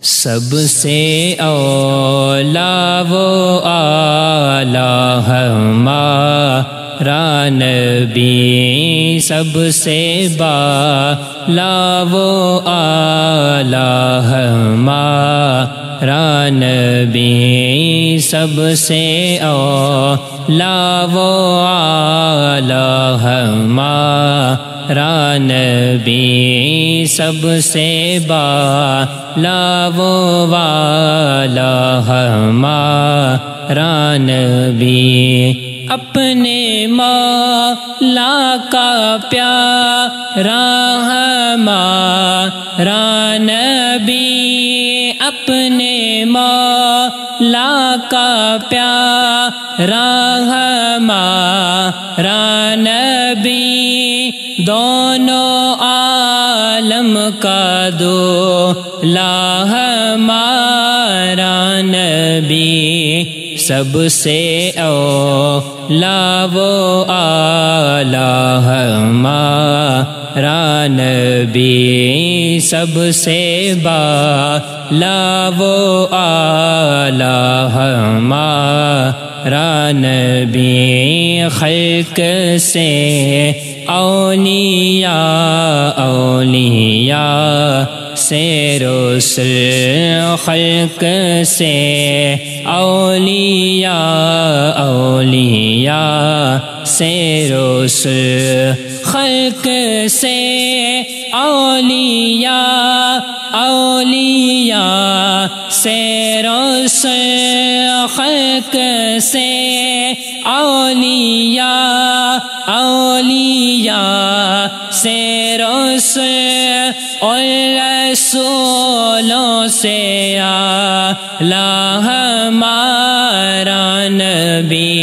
سب سے اولا وہ اعلیٰ ہمارا نبی، سب سے بالا وہ اعلیٰ ہمارا نبی، سب سے اولا وہ اعلیٰ ہمارا نبی، سب سے بالا وہ والا ہمارا نبی، اپنے مولا کا پیارا ہمارا نبی، اپنے مولا کا پیارا ہمارا نبی، دونوں عالم کا دولا ہمارا نبی، سب سے اولا وہ اعلیٰ ہمارا نبی، سب سے بالا وہ اعلیٰ ہمارا نبی، خلق سے اولیاء، اولیاء سے رسل، خلق سے اولیاء، اولیاء سے رسل، خلق سے اولیاء، اولیاء سے رسل، خلق سے اولیاء، اولیاء سے رسل، اور رسولوں سے اعلیٰ ہمارا نبی،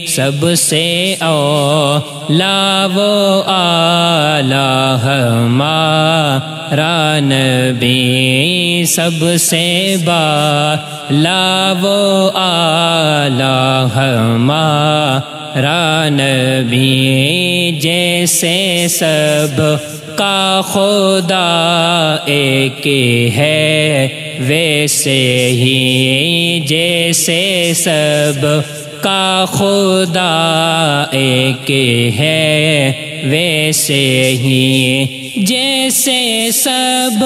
سب سے اولا وہ اعلیٰ ہمارا نبی، سب سے بالا وہ اعلیٰ ہمارا نبی، جیسے سب کا خدا ایک ہے ویسے ہی، جیسے سب کا خدا ایک ہے ویسے ہی، جیسے سب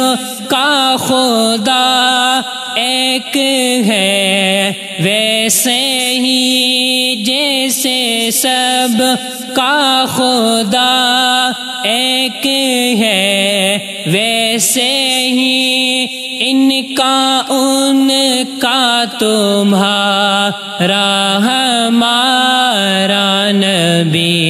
کا خدا ایک ہے ویسے ہی، جیسے سب کا خدا ایک ہے ویسے ہی، ان کا تمہارا ہمارا نبی،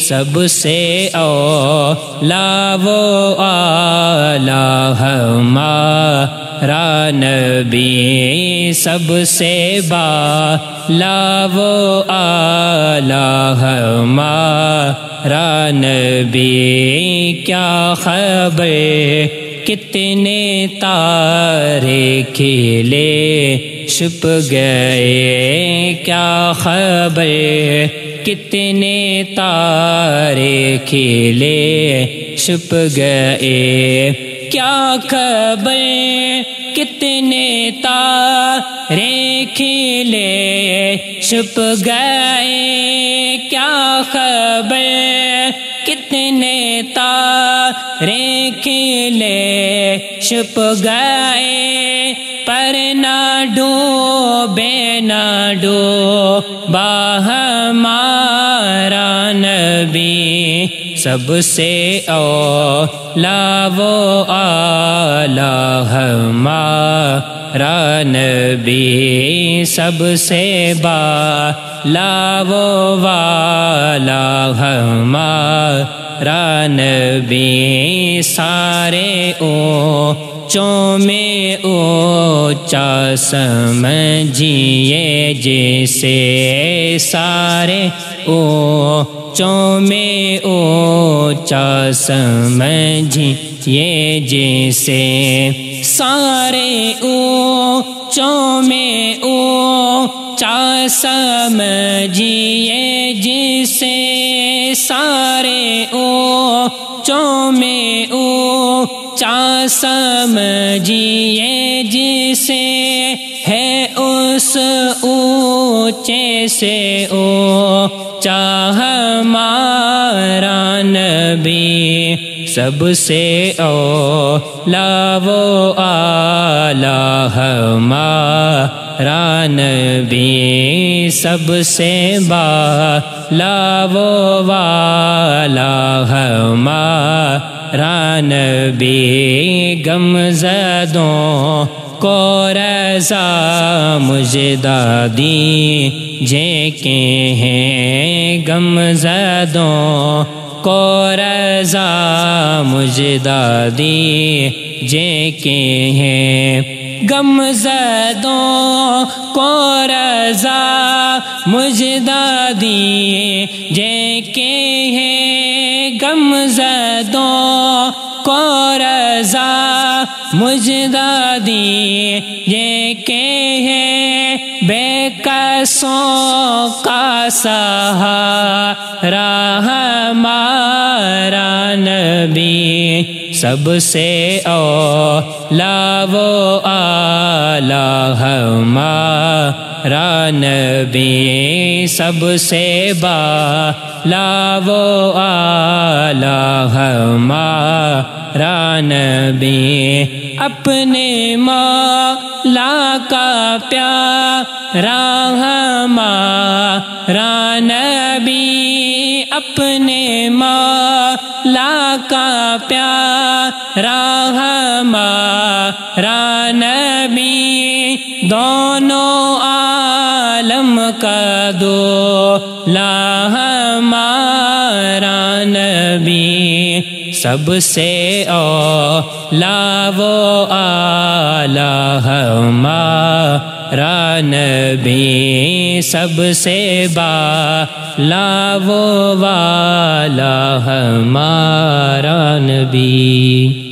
سب سے اولا وہ اعلیٰ ہمارا نبی، سب سے بالا وہ اعلیٰ ہمارا نبی، کیا خبر کتنے تارے کھلے چھپ گئے، کیا خبر کتنے تارے کھلے چھپ گئے، کیا خبر کتنے تارے کھلے چھپ گئے، کیا خبر کتنے تارے کھلے چھپ گئے، پر نہ ڈوبے نہ ڈوبا ہمارا نبی، سب سے اولا وہ اعلیٰ ہمارا نبی، سب سے بالا وہ والا ہمارا نبی، سارے اونچوں میں اونچا سمجھیے جیسے، سارے اونچوں میں اونچا سمجھیے جیسے، سارے اونچوں میں اونچا سمجھیے جیسے، سارے اونچوں میں اونچا سمجھیے سے ہے اس اونچے سے اونچا ہمارا نبی، سب سے اولیٰ و اعلیٰ ہمارا نبی، سب سے بالا و والا ہمارا نبی، غم زدوں کو رضا مژدہ دیجئے کہ ہیں، غم زدوں کو رضا مژدہ دیجئے کہ ہیں، غم زدوں کو رضا مژدہ دیجئے کہ ہیں، غم زدوں کو رضا مژدہ دیجئے کہ ہیں، بے کسوں کا سہارا ہمارا نبی، سب سے اولیٰ و اعلیٰ ہمارا نبی، سب سے بالا و اعلیٰ ہمارا نبی، اپنے مولا کا پیارا ہمارا نبی، اپنے مولا کا پیارا ہمارا نبی، دونوں عالم کا دولا ہمارا نبی، سب سے اولیٰ و اعلیٰ ہمارا نبی، سب سے بالا و والا ہمارا نبی۔